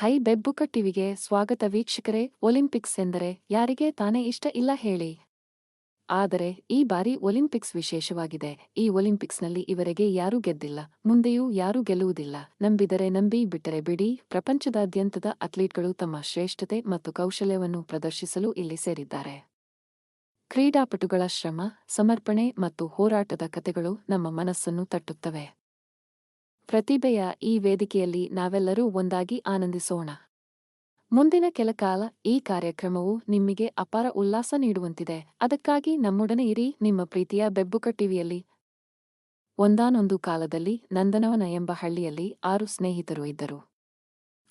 High ಬೆಬ್ಬುಕ ಟಿವಿಗೆ ಸ್ವಾಗತ ವೀಕ್ಷಕರೇ. ಒಲಿಂಪಿಕ್ಸ್ ಎಂದರೆ ಯಾರಿಗೆ ತಾನೇ ಇಷ್ಟ ಇಲ್ಲ ಹೇಳಿ. ಆದರೆ ಈ ಬಾರಿ ಒಲಿಂಪಿಕ್ಸ್ ವಿಶೇಷವಾಗಿದೆ. ಈ ಒಲಿಂಪಿಕ್ಸ್ನಲ್ಲಿ ಇವರೆಗೆ ಯಾರೂ ಗೆದ್ದಿಲ್ಲ, ಮುಂದೆಯೂ ಯಾರೂ ಗೆಲ್ಲುವುದಿಲ್ಲ. ನಂಬಿದರೆ ನಂಬಿ, ಬಿಟ್ಟರೆ ಬಿಡಿ. ಪ್ರಪಂಚದಾದ್ಯಂತದ ಅಥ್ಲೀಟ್ಗಳು ತಮ್ಮ ಶ್ರೇಷ್ಠತೆ ಮತ್ತು ಕೌಶಲ್ಯವನ್ನು ಪ್ರದರ್ಶಿಸಲು ಇಲ್ಲಿ ಸೇರಿದ್ದಾರೆ. ಕ್ರೀಡಾಪಟುಗಳ ಶ್ರಮ, ಸಮರ್ಪಣೆ ಮತ್ತು ಹೋರಾಟದ ಕಥೆಗಳು ನಮ್ಮ ಮನಸ್ಸನ್ನು ತಟ್ಟುತ್ತವೆ. ಪ್ರತಿಭೆಯ ಈ ವೇದಿಕೆಯಲ್ಲಿ ನಾವೆಲ್ಲರೂ ಒಂದಾಗಿ ಆನಂದಿಸೋಣ. ಮುಂದಿನ ಕೆಲ ಕಾಲ ಈ ಕಾರ್ಯಕ್ರಮವು ನಿಮಗೆ ಅಪಾರ ಉಲ್ಲಾಸ ನೀಡುವಂತಿದೆ. ಅದಕ್ಕಾಗಿ ನಮ್ಮೊಡನೆ ಇರಿ, ನಿಮ್ಮ ಪ್ರೀತಿಯ ಬೆಬ್ಬುಕ ಟಿವಿಯಲ್ಲಿ. ಒಂದಾನೊಂದು ಕಾಲದಲ್ಲಿ ನಂದನವನ ಎಂಬ ಹಳ್ಳಿಯಲ್ಲಿ 6 ಸ್ನೇಹಿತರು ಇದ್ದರು.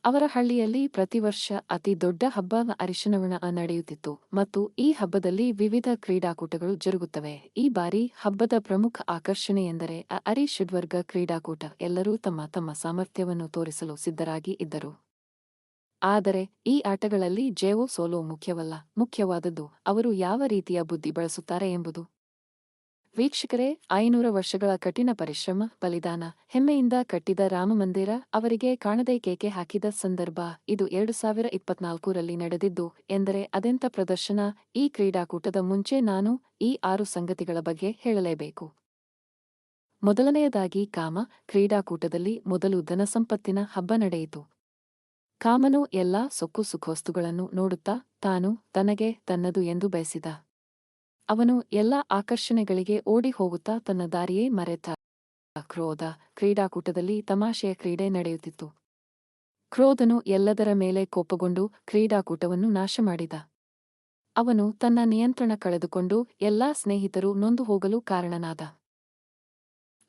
ಅವರ ಹಳ್ಳಿಯಲ್ಲಿ ಪ್ರತಿವರ್ಷ ಅತಿ ದೊಡ್ಡ ಹಬ್ಬ ಅರಿಶಿನವಣ ನಡೆಯುತ್ತಿತ್ತು ಮತ್ತು ಈ ಹಬ್ಬದಲ್ಲಿ ವಿವಿಧ ಕ್ರೀಡಾಕೂಟಗಳು ಜರುಗುತ್ತವೆ. ಈ ಬಾರಿ ಹಬ್ಬದ ಪ್ರಮುಖ ಆಕರ್ಷಣೆ ಎಂದರೆ ಅರಿಶಿಡ್ವರ್ಗ ಕ್ರೀಡಾಕೂಟ. ಎಲ್ಲರೂ ತಮ್ಮ ತಮ್ಮ ಸಾಮರ್ಥ್ಯವನ್ನು ತೋರಿಸಲು ಸಿದ್ಧರಾಗಿ ಇದ್ದರು. ಆದರೆ ಈ ಆಟಗಳಲ್ಲಿ ಜಯವೋ ಸೋಲೋ ಮುಖ್ಯವಲ್ಲ, ಮುಖ್ಯವಾದದ್ದು ಅವರು ಯಾವ ರೀತಿಯ ಬುದ್ಧಿ ಬಳಸುತ್ತಾರೆ ಎಂಬುದು. ವೀಕ್ಷಕರೇ, 500 ವರ್ಷಗಳ ಕಠಿಣ ಪರಿಶ್ರಮ, ಬಲಿದಾನ, ಹೆಮ್ಮೆಯಿಂದ ಕಟ್ಟಿದ ರಾಮಮಂದಿರ ಅವರಿಗೆ ಕಾಣದೆ ಕೇಕೆ ಹಾಕಿದ ಸಂದರ್ಭ ಇದು. 2024ರಲ್ಲಿ ನಡೆದಿದ್ದು ಎಂದರೆ ಅದೆಂಥ ಪ್ರದರ್ಶನ. ಈ ಕ್ರೀಡಾಕೂಟದ ಮುಂಚೆ ನಾನು ಈ 6 ಸಂಗತಿಗಳ ಬಗ್ಗೆ ಹೇಳಲೇಬೇಕು. ಮೊದಲನೆಯದಾಗಿ ಕಾಮ. ಕ್ರೀಡಾಕೂಟದಲ್ಲಿ ಮೊದಲು ಧನಸಂಪತ್ತಿನ ಹಬ್ಬ ನಡೆಯಿತು. ಕಾಮನು ಎಲ್ಲಾ ಸೊಕ್ಕು ಸುಖವಸ್ತುಗಳನ್ನು ನೋಡುತ್ತಾ ತಾನು ತನಗೆ ತನ್ನದು ಎಂದು ಬಯಸಿದ. ಅವನು ಎಲ್ಲ ಆಕರ್ಷಣೆಗಳಿಗೆ ಓಡಿ ಹೋಗುತ್ತಾ ತನ್ನ ದಾರಿಯೇ ಮರೆತ. ಕ್ರೋಧ. ಕ್ರೀಡಾಕೂಟದಲ್ಲಿ ತಮಾಷೆಯ ಕ್ರೀಡೆ ನಡೆಯುತ್ತಿತ್ತು. ಕ್ರೋಧನು ಎಲ್ಲದರ ಮೇಲೆ ಕೋಪಗೊಂಡು ಕ್ರೀಡಾಕೂಟವನ್ನು ನಾಶ ಮಾಡಿದ. ಅವನು ತನ್ನ ನಿಯಂತ್ರಣ ಕಳೆದುಕೊಂಡು ಎಲ್ಲಾ ಸ್ನೇಹಿತರು ನೊಂದು ಹೋಗಲು ಕಾರಣನಾದ.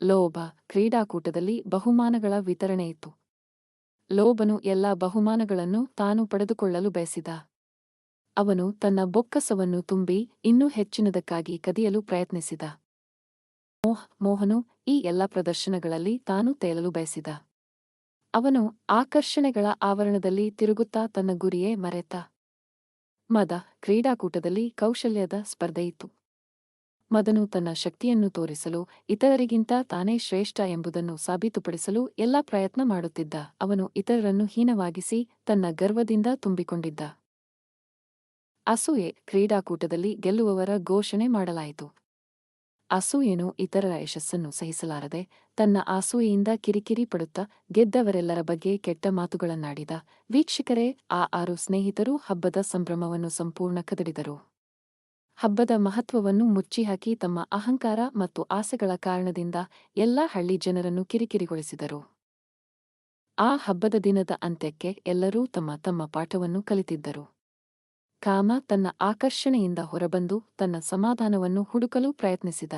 ಲೋಭ. ಕ್ರೀಡಾಕೂಟದಲ್ಲಿ ಬಹುಮಾನಗಳ ವಿತರಣೆಯಿತ್ತು. ಲೋಭನು ಎಲ್ಲಾ ಬಹುಮಾನಗಳನ್ನು ತಾನು ಪಡೆದುಕೊಳ್ಳಲು ಬಯಸಿದ. ಅವನು ತನ್ನ ಬೊಕ್ಕಸವನ್ನು ತುಂಬಿ ಇನ್ನೂ ಹೆಚ್ಚಿನದಕ್ಕಾಗಿ ಕದಿಯಲು ಪ್ರಯತ್ನಿಸಿದ. ಮೋಹನು ಈ ಎಲ್ಲ ಪ್ರದರ್ಶನಗಳಲ್ಲಿ ತಾನು ತೇಲಲು ಬಯಸಿದ. ಅವನು ಆಕರ್ಷಣೆಗಳ ಆವರಣದಲ್ಲಿ ತಿರುಗುತ್ತಾ ತನ್ನ ಗುರಿಯೇ ಮರೆತ. ಮದ. ಕ್ರೀಡಾಕೂಟದಲ್ಲಿ ಕೌಶಲ್ಯದ ಸ್ಪರ್ಧೆಯಿತ್ತು. ಮದನು ತನ್ನ ಶಕ್ತಿಯನ್ನು ತೋರಿಸಲು, ಇತರರಿಗಿಂತ ತಾನೇ ಶ್ರೇಷ್ಠ ಎಂಬುದನ್ನು ಸಾಬೀತುಪಡಿಸಲು ಎಲ್ಲ ಪ್ರಯತ್ನ ಮಾಡುತ್ತಿದ್ದ. ಅವನು ಇತರರನ್ನು ಹೀನವಾಗಿಸಿ ತನ್ನ ಗರ್ವದಿಂದ ತುಂಬಿಕೊಂಡಿದ್ದ. ಅಸೂಯೆ. ಕ್ರೀಡಾಕೂಟದಲ್ಲಿ ಗೆಲ್ಲುವವರ ಘೋಷಣೆ ಮಾಡಲಾಯಿತು. ಅಸೂಯೆನು ಇತರರ ಯಶಸ್ಸನ್ನು ಸಹಿಸಲಾರದೆ ತನ್ನ ಅಸೂಯೆಯಿಂದ ಕಿರಿಕಿರಿ ಪಡುತ್ತಾ ಗೆದ್ದವರೆಲ್ಲರ ಬಗ್ಗೆ ಕೆಟ್ಟ ಮಾತುಗಳನ್ನಾಡಿದ. ವೀಕ್ಷಕರೇ, ಆ 6 ಸ್ನೇಹಿತರು ಹಬ್ಬದ ಸಂಭ್ರಮವನ್ನು ಸಂಪೂರ್ಣ ಕದಡಿದರು. ಹಬ್ಬದ ಮಹತ್ವವನ್ನು ಮುಚ್ಚಿಹಾಕಿ ತಮ್ಮ ಅಹಂಕಾರ ಮತ್ತು ಆಸೆಗಳ ಕಾರಣದಿಂದ ಎಲ್ಲಾ ಹಳ್ಳಿ ಜನರನ್ನು ಕಿರಿಕಿರಿಗೊಳಿಸಿದರು. ಆ ಹಬ್ಬದ ದಿನದ ಅಂತ್ಯಕ್ಕೆ ಎಲ್ಲರೂ ತಮ್ಮ ತಮ್ಮ ಪಾಠವನ್ನು ಕಲಿತಿದ್ದರು. ಕಾಮ ತನ್ನ ಆಕರ್ಷಣೆಯಿಂದ ಹೊರಬಂದು ತನ್ನ ಸಮಾಧಾನವನ್ನು ಹುಡುಕಲು ಪ್ರಯತ್ನಿಸಿದ.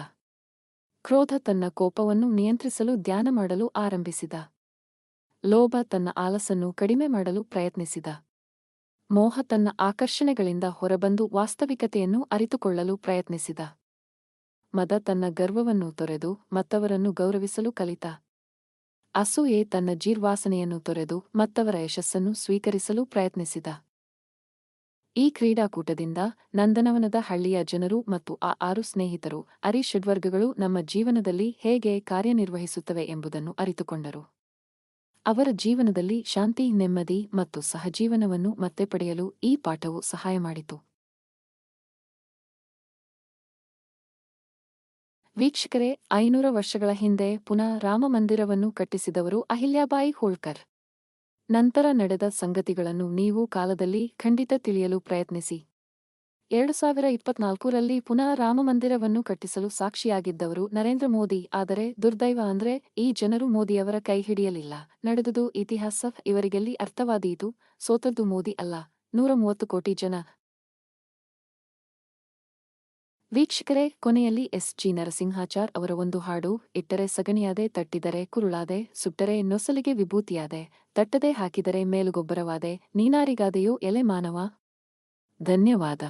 ಕ್ರೋಧ ತನ್ನ ಕೋಪವನ್ನು ನಿಯಂತ್ರಿಸಲು ಧ್ಯಾನ ಮಾಡಲು ಆರಂಭಿಸಿದ. ಲೋಭ ತನ್ನ ಆಲಸನ್ನು ಕಡಿಮೆ ಮಾಡಲು ಪ್ರಯತ್ನಿಸಿದ. ಮೋಹ ತನ್ನ ಆಕರ್ಷಣೆಗಳಿಂದ ಹೊರಬಂದು ವಾಸ್ತವಿಕತೆಯನ್ನು ಅರಿತುಕೊಳ್ಳಲು ಪ್ರಯತ್ನಿಸಿದ. ಮದ ತನ್ನ ಗರ್ವವನ್ನು ತೊರೆದು ಮತ್ತವರನ್ನು ಗೌರವಿಸಲು ಕಲಿತ. ಅಸೂಯೆ ತನ್ನ ಜೀರ್ವಾಸನೆಯನ್ನು ತೊರೆದು ಮತ್ತವರ ಯಶಸ್ಸನ್ನು ಸ್ವೀಕರಿಸಲು ಪ್ರಯತ್ನಿಸಿದ. ಈ ಕ್ರೀಡಾಕೂಟದಿಂದ ನಂದನವನದ ಹಳ್ಳಿಯ ಜನರು ಮತ್ತು ಆ 6 ಸ್ನೇಹಿತರು ಅರಿಷಡ್ವರ್ಗಗಳು ನಮ್ಮ ಜೀವನದಲ್ಲಿ ಹೇಗೆ ಕಾರ್ಯನಿರ್ವಹಿಸುತ್ತವೆ ಎಂಬುದನ್ನು ಅರಿತುಕೊಂಡರು. ಅವರ ಜೀವನದಲ್ಲಿ ಶಾಂತಿ, ನೆಮ್ಮದಿ ಮತ್ತು ಸಹಜೀವನವನ್ನು ಮತ್ತೆ ಪಡೆಯಲು ಈ ಪಾಠವು ಸಹಾಯ ಮಾಡಿತು. ವೀಕ್ಷಕರೇ, 500 ವರ್ಷಗಳ ಹಿಂದೆ ಪುನಃ ರಾಮಮಂದಿರವನ್ನು ಕಟ್ಟಿಸಿದವರು ಅಹಿಲ್ಯಾಬಾಯಿ ಹೋಳ್ಕರ್. ನಂತರ ನಡೆದ ಸಂಗತಿಗಳನ್ನು ನೀವು ಕಾಲದಲ್ಲಿ ಖಂಡಿತ ತಿಳಿಯಲು ಪ್ರಯತ್ನಿಸಿ. 2024ರಲ್ಲಿ ಪುನಃ ರಾಮಮಂದಿರವನ್ನು ಕಟ್ಟಿಸಲು ಸಾಕ್ಷಿಯಾಗಿದ್ದವರು ನರೇಂದ್ರ ಮೋದಿ. ಆದರೆ ದುರ್ದೈವ ಅಂದ್ರೆ ಈ ಜನರು ಮೋದಿಯವರ ಕೈ ಹಿಡಿಯಲಿಲ್ಲ. ನಡೆದುದು ಇತಿಹಾಸ. ಇವರಿಗೆಲ್ಲಿ ಅರ್ಥವಾದೀತು, ಸೋತದ್ದು ಮೋದಿ ಅಲ್ಲ, 130 ಕೋಟಿ ಜನ. ವೀಕ್ಷಕರೇ, ಕೊನೆಯಲ್ಲಿ ಎಸ್.ಜಿ. ನರಸಿಂಹಾಚಾರ್ ಅವರ ಒಂದು ಹಾಡು. ಇಟ್ಟರೆ ಸಗಣಿಯಾದೆ, ತಟ್ಟಿದರೆ ಕುರುಳಾದೆ, ಸುಟ್ಟರೆ ನೊಸಲಿಗೆ ವಿಭೂತಿಯಾದೆ, ತಟ್ಟದೆ ಹಾಕಿದರೆ ಮೇಲುಗೊಬ್ಬರವಾದೆ, ನೀನಾರಿಗಾದೆಯೋ ಎಲೆ ಮಾನವ. ಧನ್ಯವಾದ.